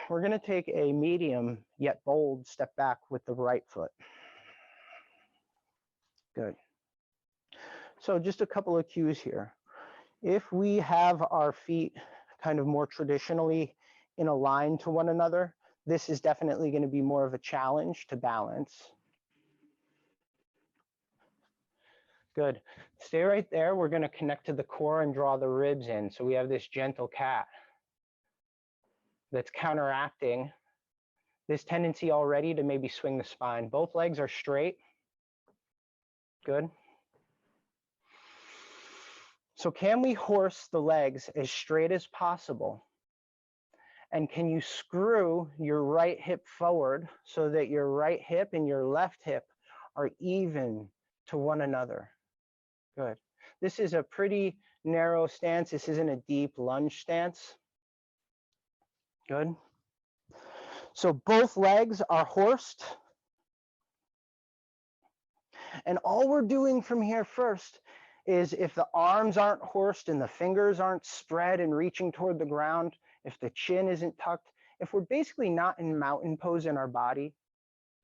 We're going to take a medium yet bold step back with the right foot. Good. So just a couple of cues here. If we have our feet kind of more traditionally in a line to one another, this is definitely going to be more of a challenge to balance. Good. Stay right there. We're going to connect to the core and draw the ribs in. So we have this gentle cat that's counteracting this tendency already to maybe swing the spine. Both legs are straight. Good. So can we horse the legs as straight as possible? And can you screw your right hip forward so that your right hip and your left hip are even to one another? Good. This is a pretty narrow stance. This isn't a deep lunge stance. Good. So both legs are horsed. And all we're doing from here first is, if the arms aren't horsed and the fingers aren't spread and reaching toward the ground, if the chin isn't tucked, if we're basically not in mountain pose in our body,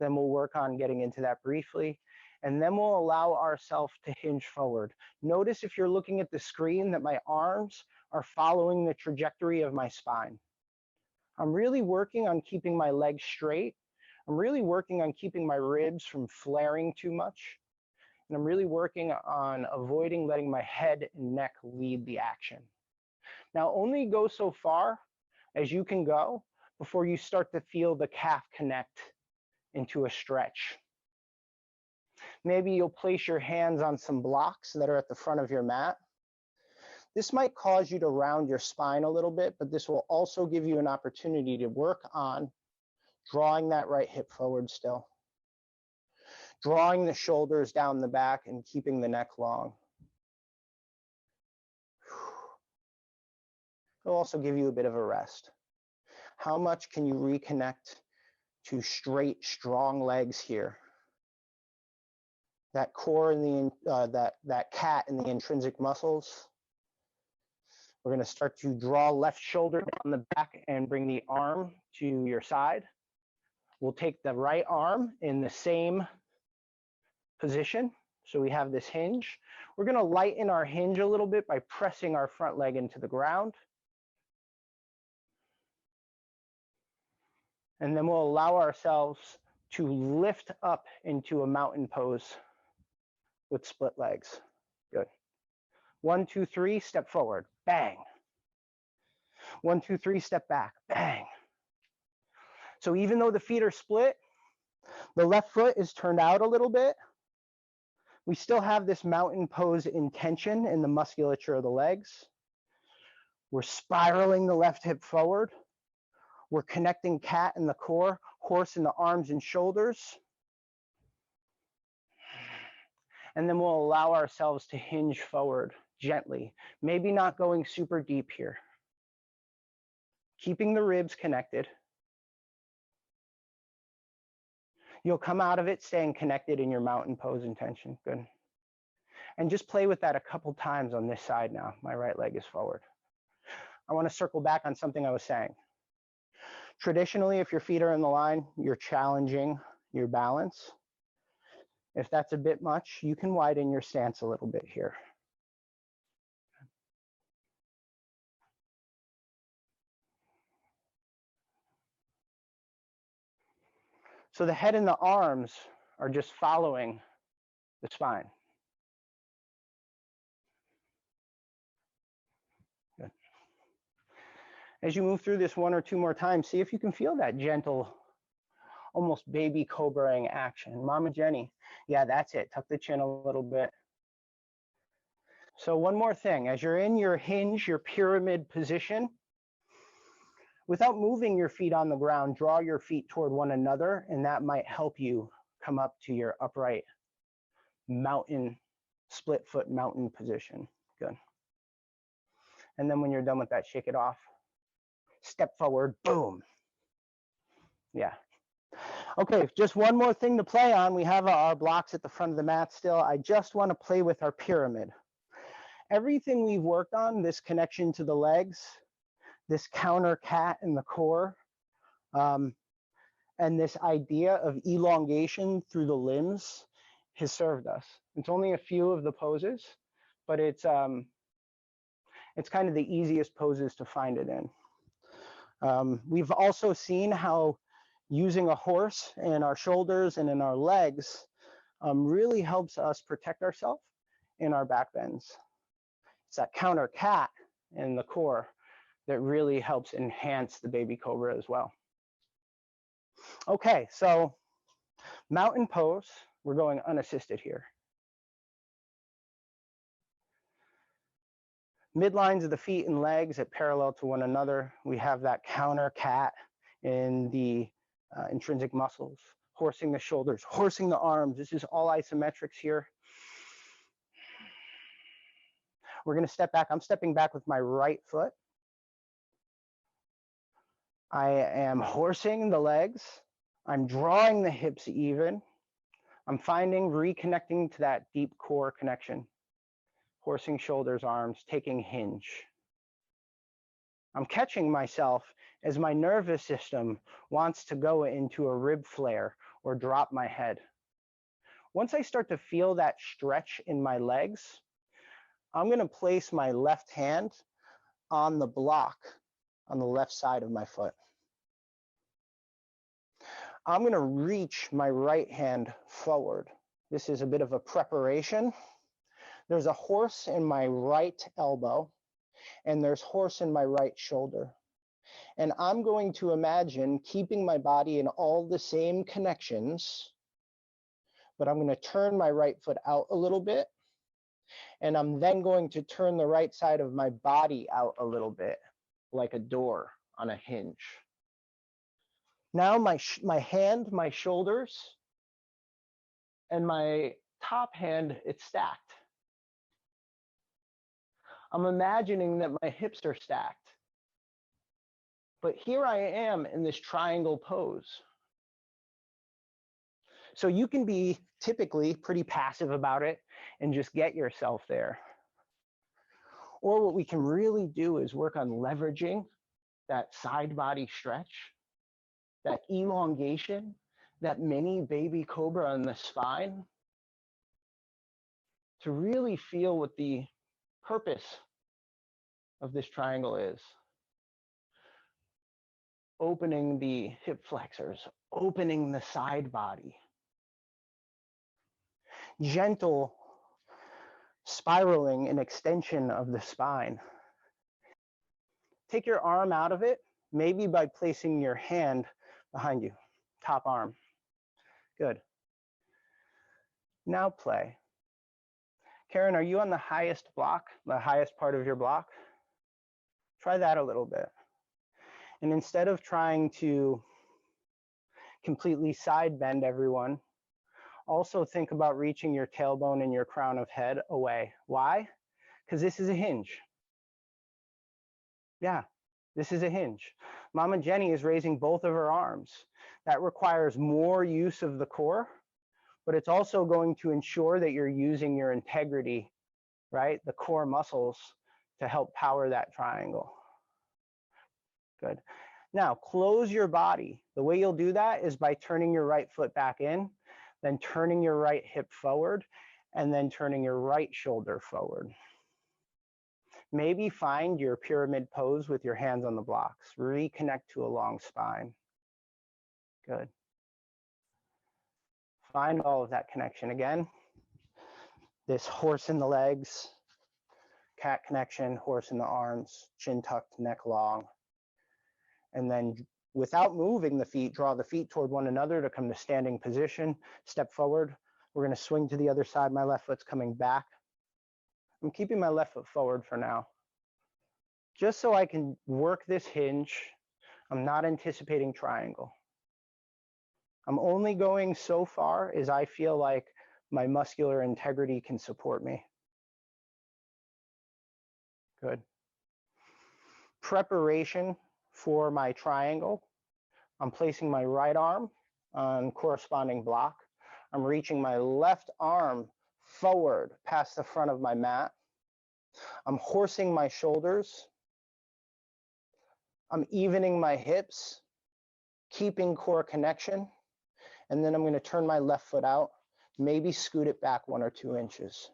then we'll work on getting into that briefly. And then we'll allow ourselves to hinge forward. Notice, if you're looking at the screen, that my arms are following the trajectory of my spine. I'm really working on keeping my legs straight. I'm really working on keeping my ribs from flaring too much. And I'm really working on avoiding letting my head and neck lead the action. Now, only go so far as you can go before you start to feel the calf connect into a stretch. Maybe you'll place your hands on some blocks that are at the front of your mat. This might cause you to round your spine a little bit, but this will also give you an opportunity to work on drawing that right hip forward still, drawing the shoulders down the back and keeping the neck long. It'll also give you a bit of a rest. How much can you reconnect to straight, strong legs here? That core and that cat and the intrinsic muscles. We're going to start to draw left shoulder down the back and bring the arm to your side. We'll take the right arm in the same position. So we have this hinge. We're going to lighten our hinge a little bit by pressing our front leg into the ground. And then we'll allow ourselves to lift up into a mountain pose with split legs. Good. 1, 2, 3, step forward, bang. 1, 2, 3, step back, bang. So even though the feet are split, the left foot is turned out a little bit, we still have this mountain pose intention in the musculature of the legs. We're spiraling the left hip forward. We're connecting cat in the core, horse in the arms and shoulders. And then we'll allow ourselves to hinge forward gently, maybe not going super deep here. Keeping the ribs connected. You'll come out of it staying connected in your mountain pose intention. Good. And just play with that a couple times on this side now. My right leg is forward. I want to circle back on something I was saying. Traditionally, if your feet are in the line, you're challenging your balance. If that's a bit much, you can widen your stance a little bit here. So the head and the arms are just following the spine. Good. As you move through this 1 or 2 more times, see if you can feel that gentle, almost baby cobraing action. Mama Jenny, yeah, that's it. Tuck the chin a little bit. So one more thing, as you're in your hinge, your pyramid position, without moving your feet on the ground, draw your feet toward one another, and that might help you come up to your upright mountain, split foot mountain position. Good. And then when you're done with that, shake it off. Step forward, boom. Yeah. Okay, just one more thing to play on. We have our blocks at the front of the mat still. I just want to play with our pyramid. Everything we've worked on, this connection to the legs, this counter cat in the core, and this idea of elongation through the limbs has served us. It's only a few of the poses, but it's kind of the easiest poses to find it in. We've also seen how using a horse in our shoulders and in our legs really helps us protect ourselves in our back bends. It's that counter cat in the core that really helps enhance the baby cobra as well. Okay, so mountain pose, we're going unassisted here. Midlines of the feet and legs at parallel to one another. We have that counter cat in the intrinsic muscles, horsing the shoulders, horsing the arms. This is all isometrics here. We're going to step back. I'm stepping back with my right foot. I am horsing the legs. I'm drawing the hips even. I'm reconnecting to that deep core connection. Horsing shoulders, arms, taking hinge. I'm catching myself as my nervous system wants to go into a rib flare or drop my head. Once I start to feel that stretch in my legs, I'm going to place my left hand on the block on the left side of my foot. I'm going to reach my right hand forward. This is a bit of a preparation. There's a horse in my right elbow, and there's horse in my right shoulder. And I'm going to imagine keeping my body in all the same connections, but I'm going to turn my right foot out a little bit. And I'm then going to turn the right side of my body out a little bit, like a door on a hinge. Now my hand, my shoulders, and my top hand, it's stacked. I'm imagining that my hips are stacked. But here I am in this triangle pose. So you can be typically pretty passive about it and just get yourself there. Or what we can really do is work on leveraging that side body stretch, that elongation, that mini baby cobra on the spine, to really feel what the purpose of this triangle is. Opening the hip flexors, opening the side body. Gentle spiraling and extension of the spine. Take your arm out of it, maybe by placing your hand behind you, top arm. Good. Now play. Karen, are you on the highest block, the highest part of your block? Try that a little bit. And instead of trying to completely side bend everyone, also think about reaching your tailbone and your crown of head away. Why? Because this is a hinge. Yeah, this is a hinge. Mama Jenny is raising both of her arms. That requires more use of the core, but it's also going to ensure that you're using your integrity, right? The core muscles to help power that triangle. Good. Now, close your body. The way you'll do that is by turning your right foot back in, then turning your right hip forward, and then turning your right shoulder forward. Maybe find your pyramid pose with your hands on the blocks. Reconnect to a long spine. Good. Find all of that connection again. This horse in the legs, cat connection, horse in the arms, chin tucked, neck long. And then without moving the feet, draw the feet toward one another to come to standing position. Step forward. We're going to swing to the other side. My left foot's coming back. I'm keeping my left foot forward for now. Just so I can work this hinge, I'm not anticipating triangle. I'm only going so far as I feel like my muscular integrity can support me. Good. Preparation for my triangle. I'm placing my right arm on corresponding block. I'm reaching my left arm forward past the front of my mat. I'm horsing my shoulders. I'm evening my hips, keeping core connection. And then I'm going to turn my left foot out, maybe scoot it back 1 or 2 inches.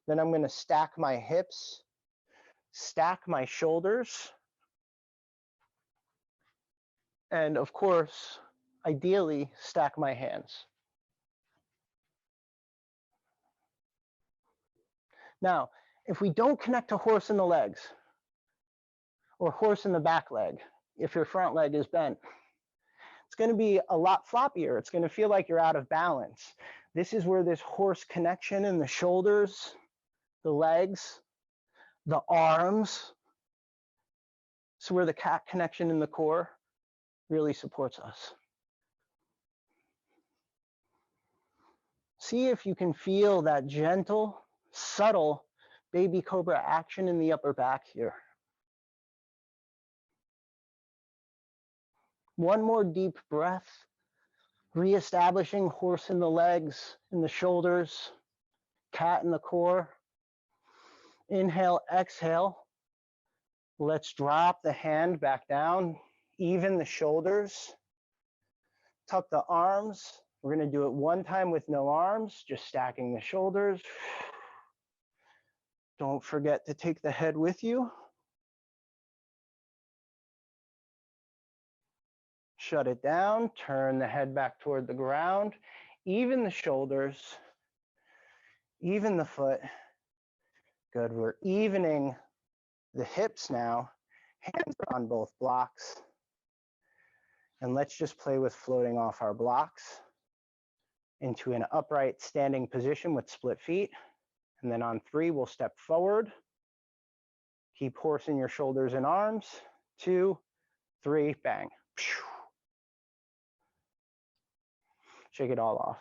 Then I'm going to stack my hips, stack my shoulders, and of course, ideally, stack my hands. Now, if we don't connect a horse in the legs, or horse in the back leg, if your front leg is bent, it's going to be a lot floppier. It's going to feel like you're out of balance. This is where this horse connection in the shoulders, the legs, the arms, it's where the cat connection in the core really supports us. See if you can feel that gentle, subtle baby cobra action in the upper back here. One more deep breath, reestablishing horse in the legs, in the shoulders, cat in the core. Inhale, exhale. Let's drop the hand back down, even the shoulders, tuck the arms. We're going to do it one time with no arms, just stacking the shoulders. Don't forget to take the head with you. Shut it down, turn the head back toward the ground, even the shoulders, even the foot. Good, we're evening the hips now. Hands are on both blocks. And let's just play with floating off our blocks into an upright standing position with split feet. And then on 3, we'll step forward. Keep horse in your shoulders and arms. 2, 3, bang. Shake it all off.